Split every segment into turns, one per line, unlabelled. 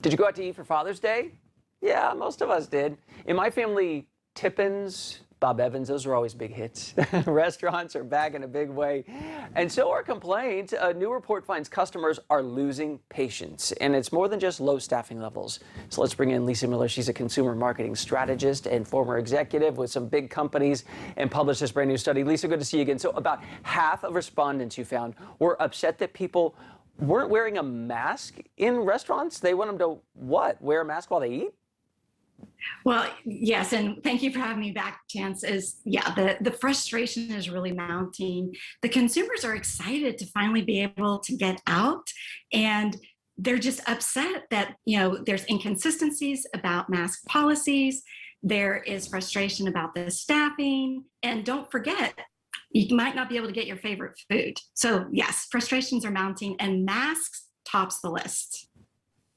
Did you go out to eat for Father's Day? Yeah, most of us did. In my family, Tippins, Bob Evans, those are always big hits. Restaurants are back in a big way. And so are complaints. A new report finds customers are losing patience. And it's more than just low staffing levels. So let's bring in Lisa Miller. She's a consumer marketing strategist and former executive with some big companies and published this brand new study. Lisa, good to see you again. So about half of respondents you found were upset that people weren't wearing a mask in restaurants. They want them to, what, wear a mask while they eat?
Well, yes, and thank you for having me back, Chance. The frustration is really mounting. The consumers are excited to finally be able to get out, and they're just upset that, there's inconsistencies about mask policies. There is frustration about the staffing, and don't forget, you might not be able to get your favorite food. So yes, frustrations are mounting, and masks tops the list.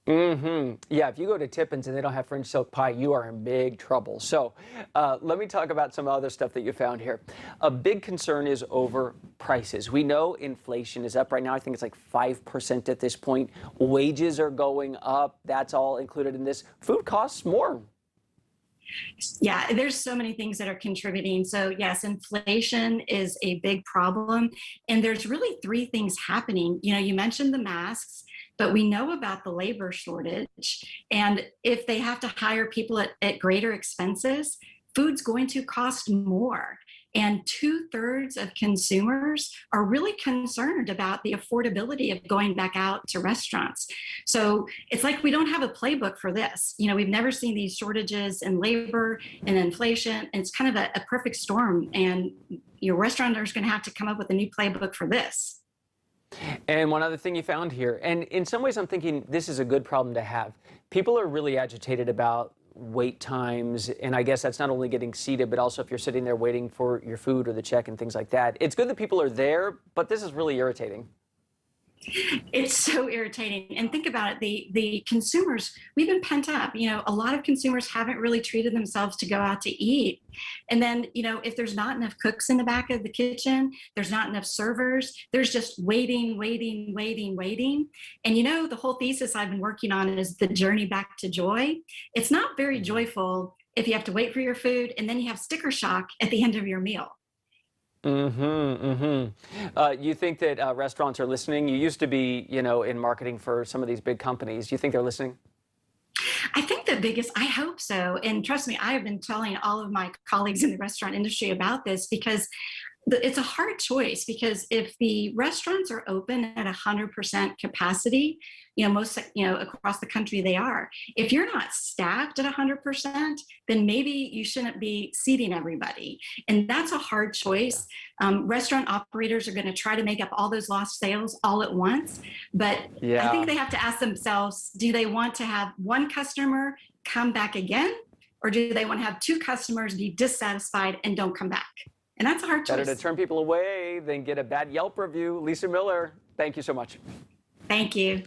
Yeah, if you go to Tippins and they don't have French silk pie, you are in big trouble. So let me talk about some other stuff that you found here. A big concern is over prices. We know inflation is up right now. I think it's like 5% at this point. Wages are going up. That's all included in this. Food costs more.
Yeah, there's so many things that are contributing. So yes, inflation is a big problem. And there's really three things happening. You mentioned the masks, but we know about the labor shortage. And if they have to hire people at greater expenses, food's going to cost more. And 2/3 of consumers are really concerned about the affordability of going back out to restaurants. So it's like we don't have a playbook for this. We've never seen these shortages in labor and inflation. And it's kind of a perfect storm. And your restaurateurs are going to have to come up with a new playbook for this.
And one other thing you found here, and in some ways I'm thinking this is a good problem to have. People are really agitated about wait times, and I guess that's not only getting seated, but also if you're sitting there waiting for your food or the check and things like that. It's good that people are there, but this is really irritating.
It's so irritating. And think about it, the consumers, we've been pent up. A lot of consumers haven't really treated themselves to go out to eat. And then, if there's not enough cooks in the back of the kitchen, there's not enough servers, there's just waiting. And the whole thesis I've been working on is the journey back to joy. It's not very joyful if you have to wait for your food and then you have sticker shock at the end of your meal.
You think that restaurants are listening? You used to be, in marketing for some of these big companies. Do you think they're listening?
I think I hope so. And trust me, I have been telling all of my colleagues in the restaurant industry about this because it's a hard choice, because if the restaurants are open at 100% capacity, most, across the country they are. If you're not staffed at 100%, then maybe you shouldn't be seating everybody. And that's a hard choice. Restaurant operators are going to try to make up all those lost sales all at once. But
yeah.
I think they have to ask themselves, do they want to have one customer come back again? Or do they want to have two customers be dissatisfied and don't come back? And that's a hard choice.
Better to turn people away than get a bad Yelp review. Lisa Miller, thank you so much.
Thank you.